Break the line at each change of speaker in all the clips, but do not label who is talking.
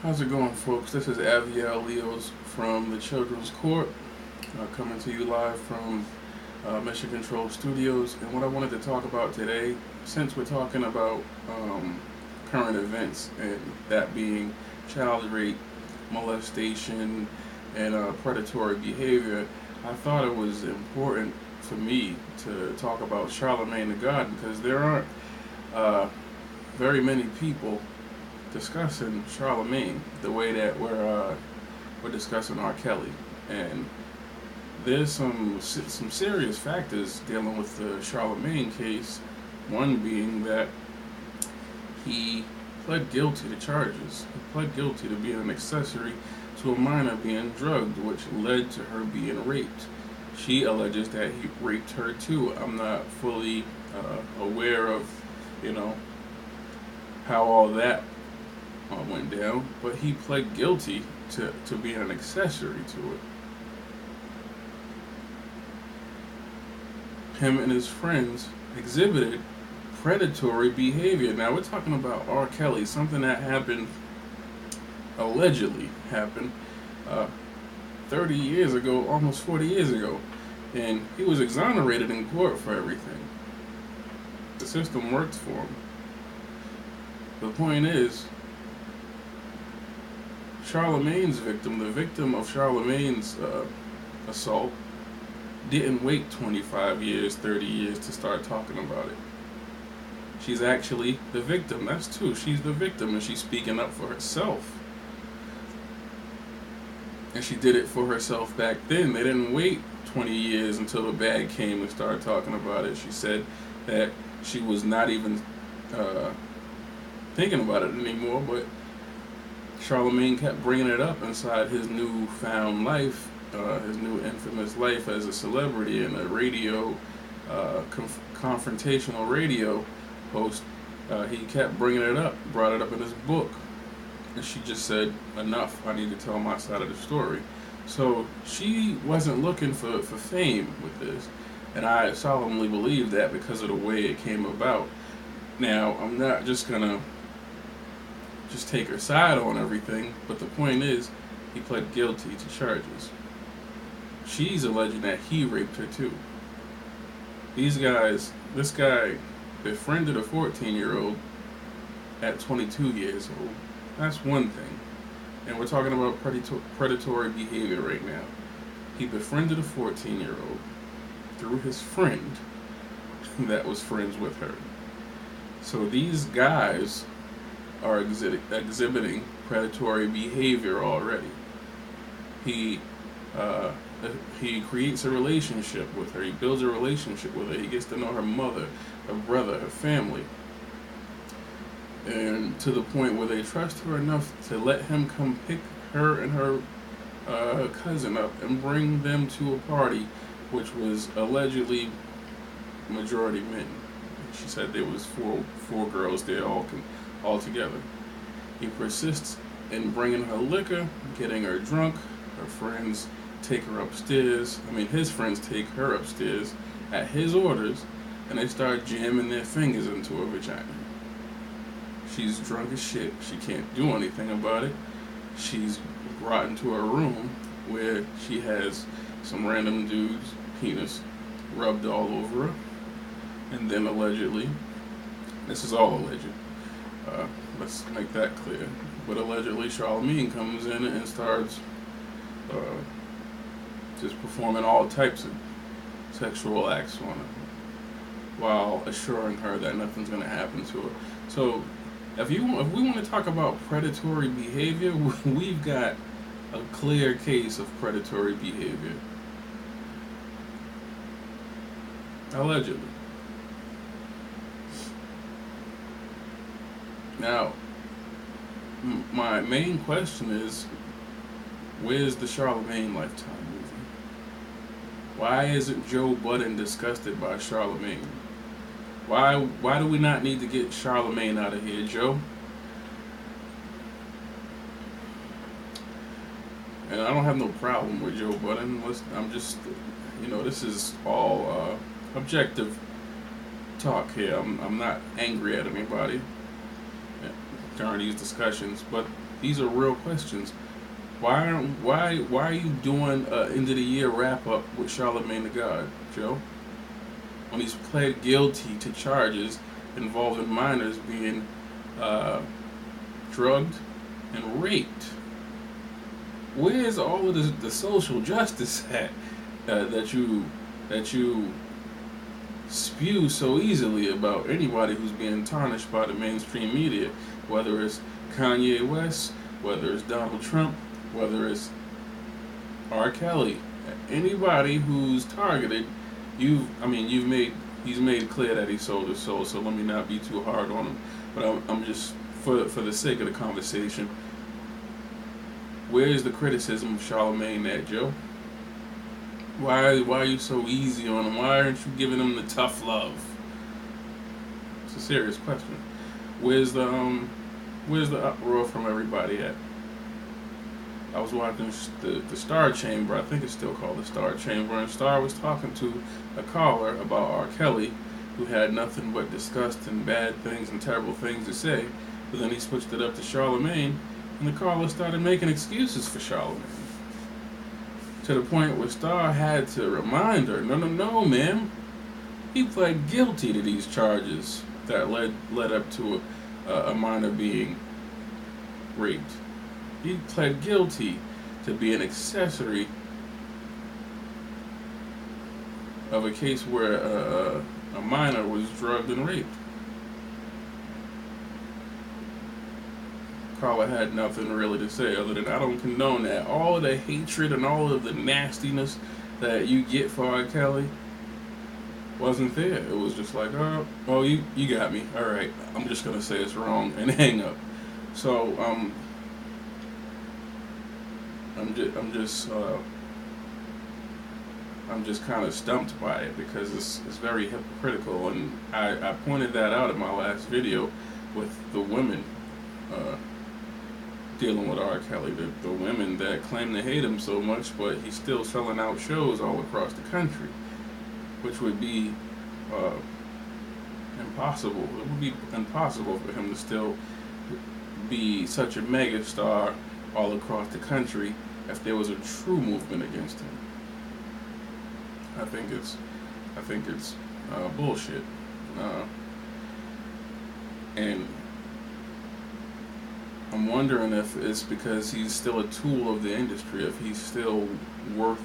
How's it going, folks? This is Aviel Leos from the Children's Court, coming to you live from Mission Control Studios. And what I wanted to talk about today, since we're talking about current events, and that being child rape, molestation, and predatory behavior, I thought it was important for me to talk about Charlemagne the God because there aren't very many people discussing Charlemagne the way that we're discussing R.Kelly, and there's some serious factors dealing with the Charlemagne case. One being that he pled guilty to charges. He pled guilty to being an accessory to a minor being drugged, which led to her being raped. She alleges that he raped her too. I'm not fully aware of, you know, how all that went down, but he pled guilty to being an accessory to it. Him and his friends exhibited predatory behavior. Now we're talking about R. Kelly, something that happened, allegedly happened, 30 years ago, almost 40 years ago, and he was exonerated in court for everything. The system worked for him. The point is, Charlemagne's victim, the victim of Charlemagne's assault, didn't wait 25 years, 30 years to start talking about it. She's actually the victim. That's true. She's the victim, and she's speaking up for herself. And she did it for herself back then. They didn't wait 20 years until the bag came and started talking about it. She said that she was not even thinking about it anymore, but Charlemagne kept bringing it up inside his newfound life, his new infamous life as a celebrity and a radio, confrontational radio host. He kept bringing it up, brought it up in his book, and she just said, enough, I need to tell my side of the story. So she wasn't looking for fame with this, and I solemnly believe that because of the way it came about. Now, I'm not just gonna just take her side on everything, but the point is, he pled guilty to charges. She's alleging that he raped her too. These guys, this guy befriended a 14-year-old at 22 years old. That's one thing. And we're talking about predatory behavior right now. He befriended a 14-year-old through his friend that was friends with her. So these guys are exhibiting predatory behavior already. He creates a relationship with her. He builds a relationship with her. He gets to know her mother, her brother, her family, and to the point where they trust her enough to let him come pick her and her cousin up and bring them to a party, which was allegedly majority men. She said there was four girls there all together. He persists in bringing her liquor, getting her drunk. Her friends take her upstairs. His friends take her upstairs at his orders, and they start jamming their fingers into her vagina. She's drunk as shit. She can't do anything about it. She's brought into her room where she has some random dude's penis rubbed all over her, and then allegedly, this is all alleged, let's make that clear, but allegedly Charlemagne comes in and starts just performing all types of sexual acts on her while assuring her that nothing's going to happen to her. So if we want to talk about predatory behavior, we've got a clear case of predatory behavior. Allegedly. Now, my main question is, where's the Charlemagne Lifetime movie? Why isn't Joe Budden disgusted by Charlemagne? Why do we not need to get Charlemagne out of here, Joe? And I don't have no problem with Joe Budden. I'm just, this is all objective talk here. I'm not angry at anybody during these discussions, but These are real questions. Why are you doing end of the year wrap up with Charlemagne the God, Joe? When he's pled guilty to charges involving minors being uh, drugged and raped. Where's all of the social justice at that you spew so easily about anybody who's being tarnished by the mainstream media, whether it's Kanye West, whether it's Donald Trump, whether it's R.Kelly, anybody who's targeted, he's made clear that he sold his soul. So let me not be too hard on him. But I'm just for the sake of the conversation. Where is the criticism of Charlemagne at, Joe? Why are you so easy on him? Why aren't you giving him the tough love? It's a serious question. Where's the uproar from everybody at? I was watching the Star Chamber. I think it's still called the Star Chamber, and Star was talking to a caller about R. Kelly, who had nothing but disgust and bad things and terrible things to say. But then he switched it up to Charlemagne, and the caller started making excuses for Charlemagne. To the point where Star had to remind her, no, ma'am. He pled guilty to these charges that led up to a minor being raped. He pled guilty to be an accessory of a case where a minor was drugged and raped. Caller had nothing really to say other than, I don't condone that. All of the hatred and all of the nastiness that you get for R. Kelly wasn't there. It was just like, oh, you got me. All right, I'm just gonna say it's wrong and hang up. So I'm just kind of stumped by it because it's very hypocritical, and I pointed that out in my last video with the women dealing with R. Kelly, the women that claim to hate him so much, but he's still selling out shows all across the country, which would be impossible. It would be impossible for him to still be such a mega star all across the country if there was a true movement against him. I think it's bullshit, and I'm wondering if it's because he's still a tool of the industry, if he's still worth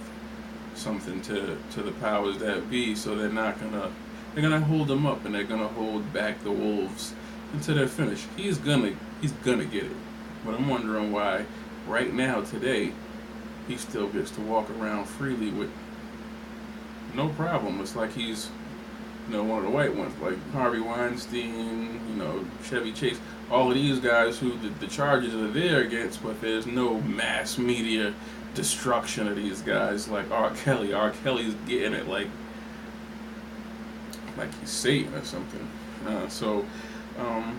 something to the powers that be, so they're gonna hold him up, and they're gonna hold back the wolves until they're finished. He's gonna get it, but I'm wondering why right now today he still gets to walk around freely with no problem. It's like he's one of the white ones, like Harvey Weinstein, Chevy Chase, all of these guys who the charges are there against, but there's no mass media destruction of these guys like R. Kelly. R. Kelly's getting it like he's Satan or something. So I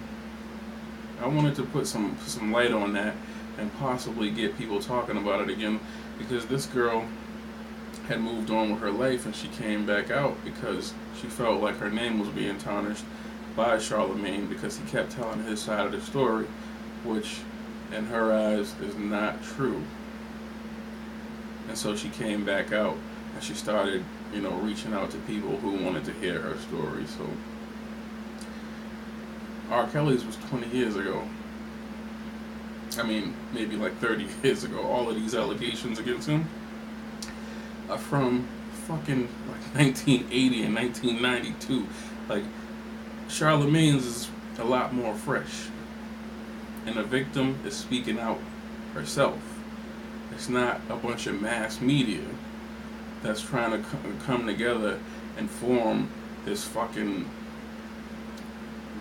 wanted to put some light on that and possibly get people talking about it again, because this girl had moved on with her life, and she came back out because she felt like her name was being tarnished by Charlemagne because he kept telling his side of the story, which in her eyes is not true. And so she came back out, and she started reaching out to people who wanted to hear her story. So R. Kelly's was 20 years ago. I mean, maybe like 30 years ago. All of these allegations against him are from fucking like 1980 and 1992. Like, Charlemagne's is a lot more fresh, and the victim is speaking out herself. It's not a bunch of mass media that's trying to come together and form this fucking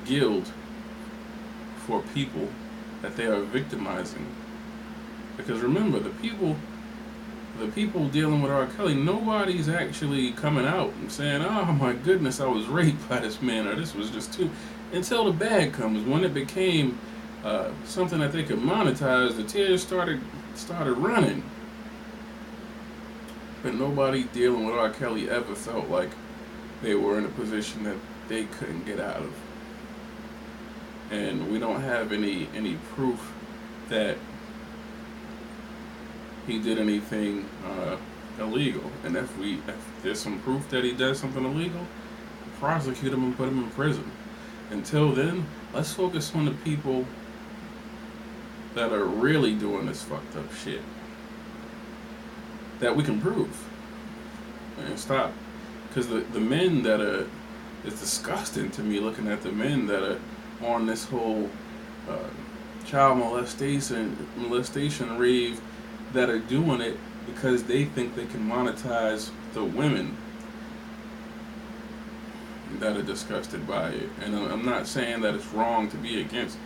guild for people that they are victimizing. Because remember, the people dealing with R. Kelly, nobody's actually coming out and saying, oh my goodness, I was raped by this man, or this was just too, until the bag comes. When it became something that they could monetize, the tears started running. But nobody dealing with R. Kelly ever felt like they were in a position that they couldn't get out of. And we don't have any proof that he did anything illegal. And if there's some proof that he does something illegal, prosecute him and put him in prison. Until then, let's focus on the people that are really doing this fucked up shit that we can prove. And stop. Because the men that are, it's disgusting to me looking at the men that are on this whole child molestation rave, that are doing it because they think they can monetize the women that are disgusted by it. And I'm not saying that it's wrong to be against,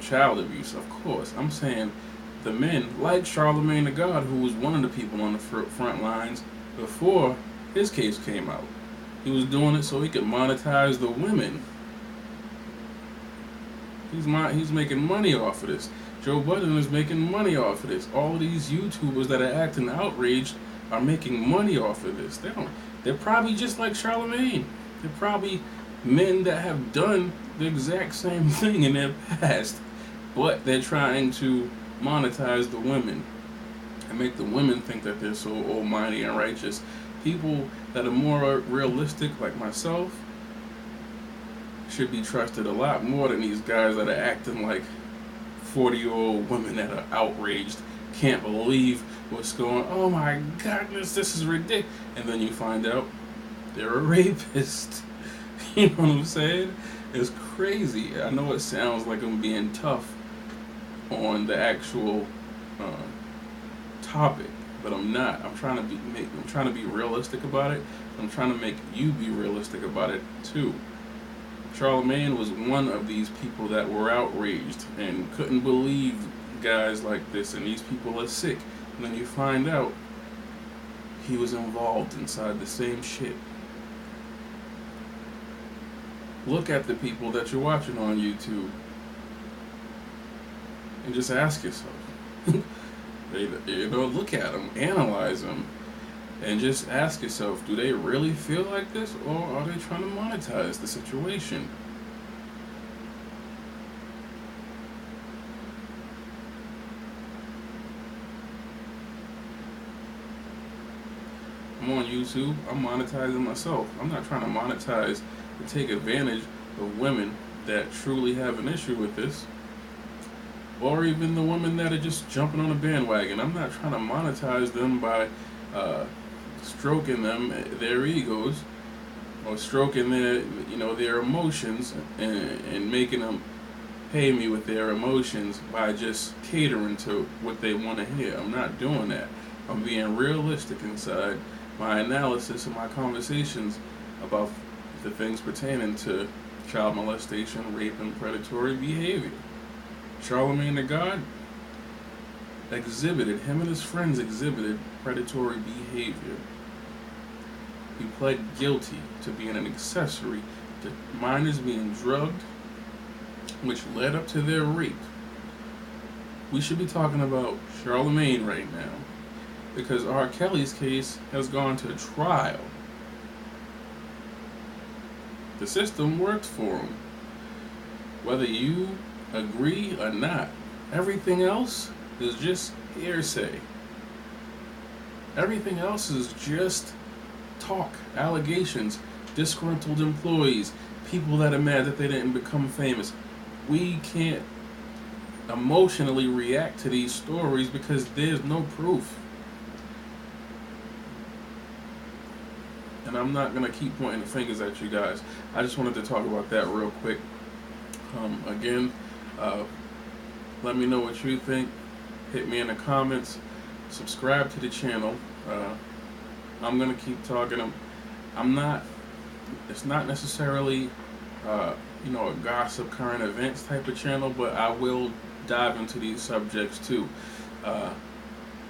child abuse, of course. I'm saying the men, like Charlemagne the God, who was one of the people on the front lines before his case came out. He was doing it so he could monetize the women. He's making money off of this. Joe Budden is making money off of this. All of these YouTubers that are acting outraged are making money off of this. They're probably just like Charlemagne. They're probably men that have done the exact same thing in their past, but they're trying to monetize the women and make the women think that they're so almighty and righteous. People that are more realistic, like myself, should be trusted a lot more than these guys that are acting like 40-year-old women that are outraged, can't believe what's going on. Oh my goodness, this is ridiculous. And then you find out they're a rapist. You know what I'm saying? It's crazy. I know it sounds like I'm being tough on the actual topic, but I'm not. I'm trying to be realistic about it. I'm trying to make you be realistic about it too. Charlemagne was one of these people that were outraged and couldn't believe guys like this, and these people are sick. And then you find out he was involved inside the same shit. Look at the people that you're watching on YouTube and just ask yourself. Look at them, analyze them, and just ask yourself, do they really feel like this, or are they trying to monetize the situation? I'm on YouTube, I'm monetizing myself. I'm not trying to monetize to take advantage of women that truly have an issue with this, or even the women that are just jumping on a bandwagon. I'm not trying to monetize them by stroking their egos, or stroking their emotions, and making them pay me with their emotions by just catering to what they want to hear. I'm not doing that. I'm being realistic inside my analysis and my conversations about the things pertaining to child molestation, rape, and predatory behavior. Charlemagne the God him and his friends exhibited predatory behavior. He pled guilty to being an accessory to minors being drugged, which led up to their rape. We should be talking about Charlemagne right now, because R.Kelly's case has gone to trial. The system worked for him, whether you agree or not. Everything else is just hearsay. Everything else is just talk, allegations, disgruntled employees, people that are mad that they didn't become famous. We can't emotionally react to these stories because there's no proof. And I'm not going to keep pointing the fingers at you guys. I just wanted to talk about that real quick. Again, let me know what you think. Hit me in the comments. Subscribe to the channel. I'm going to keep talking. It's not necessarily, a gossip, current events type of channel, but I will dive into these subjects too.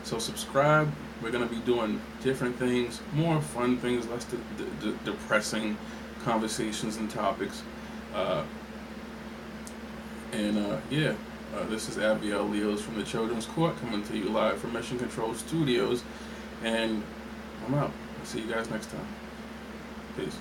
So subscribe. We're going to be doing different things, more fun things, less depressing conversations and topics. This is Abiel Leos from the Children's Court, coming to you live from Mission Control Studios. And I'm out. I'll see you guys next time. Peace.